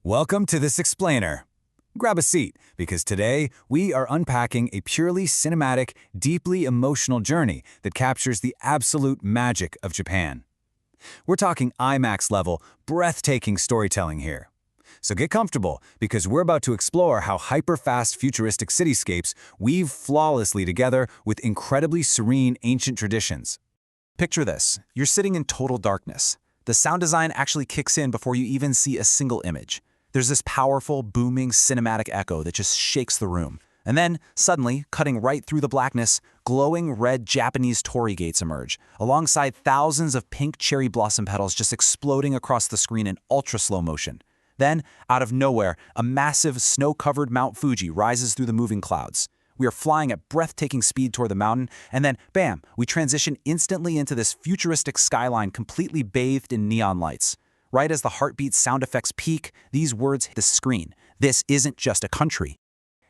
Welcome to this explainer. Grab a seat, because today we are unpacking a purely cinematic, deeply emotional journey that captures the absolute magic of Japan. We're talking IMAX-level, breathtaking storytelling here. So get comfortable, because we're about to explore how hyper-fast futuristic cityscapes weave flawlessly together with incredibly serene ancient traditions. Picture this. You're sitting in total darkness. The sound design actually kicks in before you even see a single image. There's this powerful, booming cinematic echo that just shakes the room. And then, suddenly, cutting right through the blackness, glowing red Japanese torii gates emerge, alongside thousands of pink cherry blossom petals just exploding across the screen in ultra-slow motion. Then, out of nowhere, a massive, snow-covered Mount Fuji rises through the moving clouds. We are flying at breathtaking speed toward the mountain, and then, bam, we transition instantly into this futuristic skyline completely bathed in neon lights. Right as the heartbeat sound effects peak, these words hit the screen. This isn't just a country.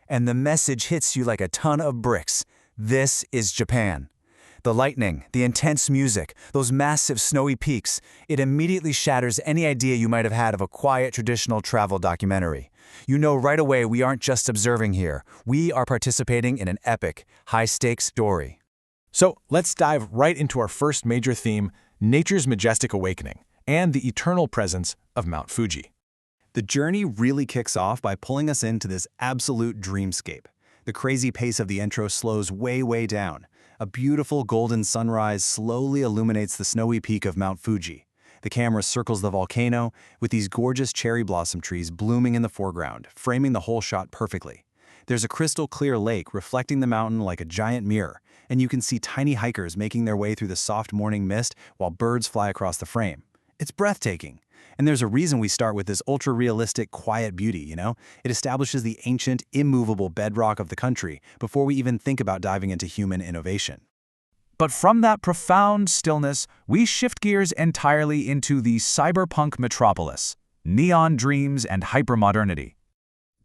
And the message hits you like a ton of bricks. This is Japan. The lightning, the intense music, those massive snowy peaks, it immediately shatters any idea you might have had of a quiet traditional travel documentary. You know right away we aren't just observing here. We are participating in an epic, high-stakes story. So let's dive right into our first major theme, nature's majestic awakening, and the eternal presence of Mount Fuji. The journey really kicks off by pulling us into this absolute dreamscape. The crazy pace of the intro slows way down. A beautiful golden sunrise slowly illuminates the snowy peak of Mount Fuji. The camera circles the volcano, with these gorgeous cherry blossom trees blooming in the foreground, framing the whole shot perfectly. There's a crystal-clear lake reflecting the mountain like a giant mirror, and you can see tiny hikers making their way through the soft morning mist while birds fly across the frame. It's breathtaking. And there's a reason we start with this ultra-realistic, quiet beauty, you know? It establishes the ancient, immovable bedrock of the country before we even think about diving into human innovation. But from that profound stillness, we shift gears entirely into the cyberpunk metropolis, neon dreams and hypermodernity.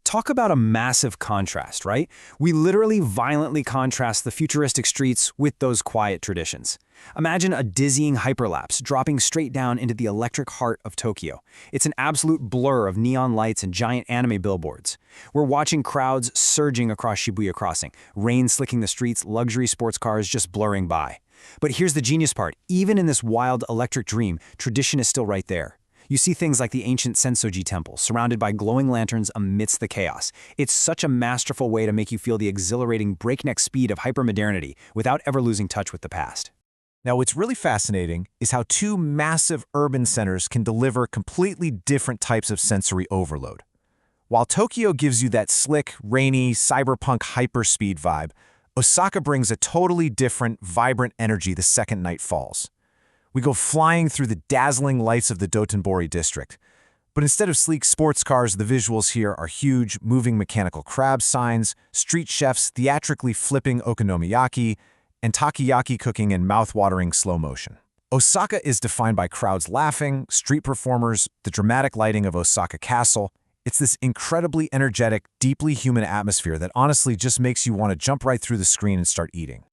Talk about a massive contrast, right? We literally violently contrast the futuristic streets with those quiet traditions. Imagine a dizzying hyperlapse dropping straight down into the electric heart of Tokyo. It's an absolute blur of neon lights and giant anime billboards. We're watching crowds surging across Shibuya Crossing, rain slicking the streets, luxury sports cars just blurring by. But here's the genius part. Even in this wild electric dream, tradition is still right there. You see things like the ancient Sensoji temple, surrounded by glowing lanterns amidst the chaos. It's such a masterful way to make you feel the exhilarating breakneck speed of hypermodernity without ever losing touch with the past. Now, what's really fascinating is how two massive urban centers can deliver completely different types of sensory overload. While Tokyo gives you that slick, rainy, cyberpunk hyperspeed vibe, Osaka brings a totally different, vibrant energy the second night falls. We go flying through the dazzling lights of the Dotonbori district. But instead of sleek sports cars, the visuals here are huge, moving mechanical crab signs, street chefs theatrically flipping okonomiyaki, and takoyaki cooking in mouth-watering slow motion. Osaka is defined by crowds laughing, street performers, the dramatic lighting of Osaka Castle. It's this incredibly energetic, deeply human atmosphere that honestly just makes you want to jump right through the screen and start eating.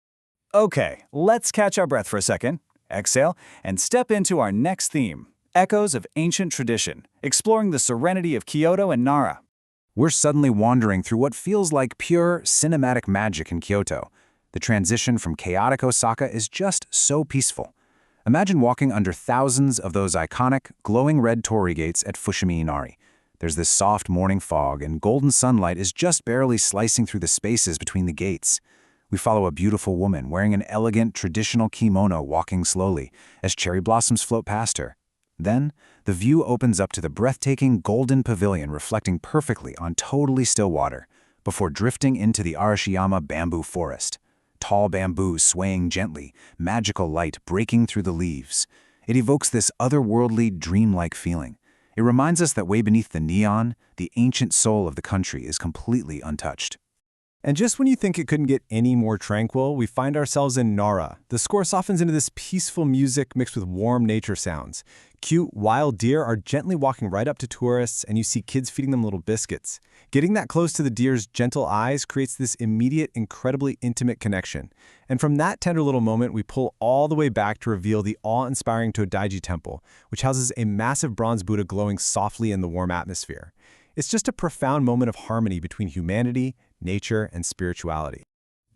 Okay, let's catch our breath for a second. Exhale, and step into our next theme, Echoes of Ancient Tradition, exploring the serenity of Kyoto and Nara. We're suddenly wandering through what feels like pure cinematic magic in Kyoto. The transition from chaotic Osaka is just so peaceful. Imagine walking under thousands of those iconic, glowing red torii gates at Fushimi Inari. There's this soft morning fog, and golden sunlight is just barely slicing through the spaces between the gates. We follow a beautiful woman wearing an elegant, traditional kimono walking slowly as cherry blossoms float past her. Then, the view opens up to the breathtaking golden pavilion reflecting perfectly on totally still water, before drifting into the Arashiyama bamboo forest. Tall bamboo swaying gently, magical light breaking through the leaves. It evokes this otherworldly, dreamlike feeling. It reminds us that way beneath the neon, the ancient soul of the country is completely untouched. And just when you think it couldn't get any more tranquil, we find ourselves in Nara. The score softens into this peaceful music mixed with warm nature sounds. Cute wild deer are gently walking right up to tourists, and you see kids feeding them little biscuits. Getting that close to the deer's gentle eyes creates this immediate, incredibly intimate connection. And from that tender little moment, we pull all the way back to reveal the awe-inspiring Todaiji Temple, which houses a massive bronze Buddha glowing softly in the warm atmosphere. It's just a profound moment of harmony between humanity, nature, and spirituality.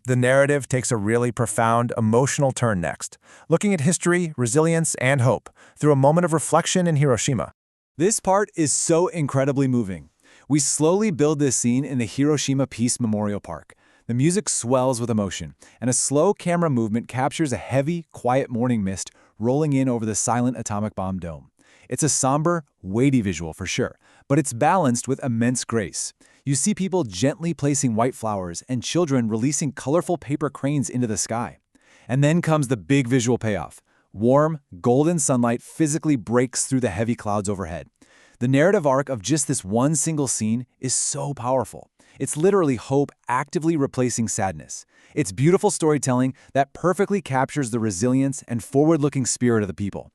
The narrative takes a really profound, emotional turn next, looking at history, resilience, and hope through a moment of reflection in Hiroshima. This part is so incredibly moving. We slowly build this scene in the Hiroshima Peace Memorial Park. The music swells with emotion, and a slow camera movement captures a heavy, quiet morning mist rolling in over the silent atomic bomb dome. It's a somber, weighty visual for sure, but it's balanced with immense grace. You see people gently placing white flowers and children releasing colorful paper cranes into the sky. And then comes the big visual payoff. Warm, golden sunlight physically breaks through the heavy clouds overhead. The narrative arc of just this one single scene is so powerful. It's literally hope actively replacing sadness. It's beautiful storytelling that perfectly captures the resilience and forward-looking spirit of the people.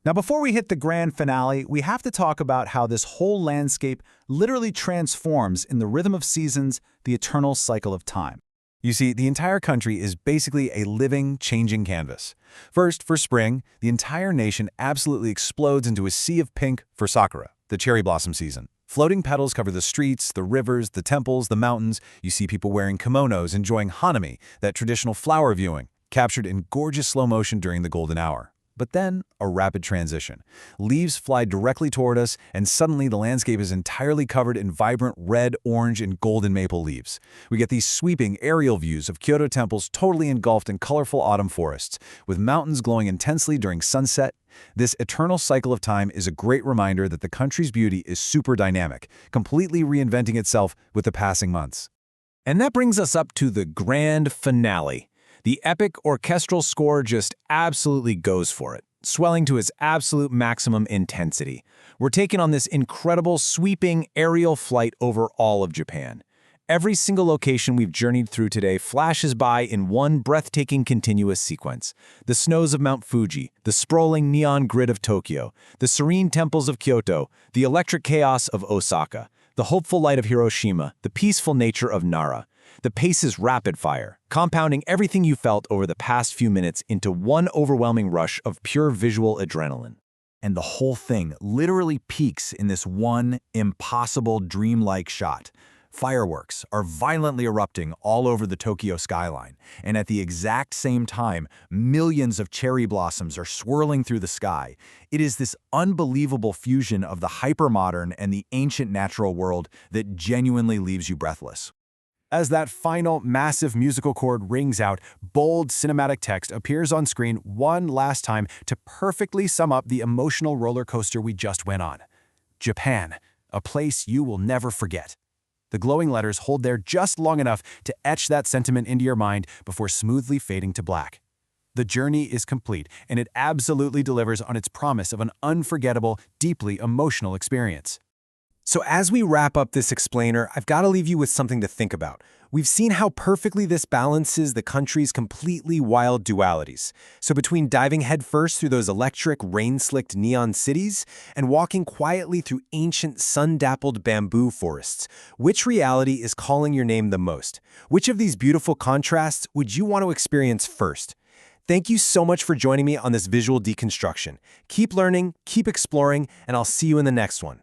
Now, before we hit the grand finale, we have to talk about how this whole landscape literally transforms in the rhythm of seasons, the eternal cycle of time. You see, the entire country is basically a living, changing canvas. First, for spring, the entire nation absolutely explodes into a sea of pink for sakura, the cherry blossom season. Floating petals cover the streets, the rivers, the temples, the mountains. You see people wearing kimonos, enjoying hanami, that traditional flower viewing, captured in gorgeous slow motion during the golden hour. But then, a rapid transition. Leaves fly directly toward us, and suddenly the landscape is entirely covered in vibrant red, orange, and golden maple leaves. We get these sweeping aerial views of Kyoto temples totally engulfed in colorful autumn forests, with mountains glowing intensely during sunset. This eternal cycle of time is a great reminder that the country's beauty is super dynamic, completely reinventing itself with the passing months. And that brings us up to the grand finale. The epic orchestral score just absolutely goes for it, swelling to its absolute maximum intensity. We're taken on this incredible, sweeping aerial flight over all of Japan. Every single location we've journeyed through today flashes by in one breathtaking continuous sequence. The snows of Mount Fuji, the sprawling neon grid of Tokyo, the serene temples of Kyoto, the electric chaos of Osaka, the hopeful light of Hiroshima, the peaceful nature of Nara. The pace is rapid fire, compounding everything you felt over the past few minutes into one overwhelming rush of pure visual adrenaline. And the whole thing literally peaks in this one impossible dreamlike shot. Fireworks are violently erupting all over the Tokyo skyline, and at the exact same time, millions of cherry blossoms are swirling through the sky. It is this unbelievable fusion of the hypermodern and the ancient natural world that genuinely leaves you breathless. As that final, massive musical chord rings out, bold cinematic text appears on screen one last time to perfectly sum up the emotional roller coaster we just went on. Japan, a place you will never forget. The glowing letters hold there just long enough to etch that sentiment into your mind before smoothly fading to black. The journey is complete, and it absolutely delivers on its promise of an unforgettable, deeply emotional experience. So as we wrap up this explainer, I've got to leave you with something to think about. We've seen how perfectly this balances the country's completely wild dualities. So between diving headfirst through those electric, rain-slicked neon cities and walking quietly through ancient, sun-dappled bamboo forests, which reality is calling your name the most? Which of these beautiful contrasts would you want to experience first? Thank you so much for joining me on this visual deconstruction. Keep learning, keep exploring, and I'll see you in the next one.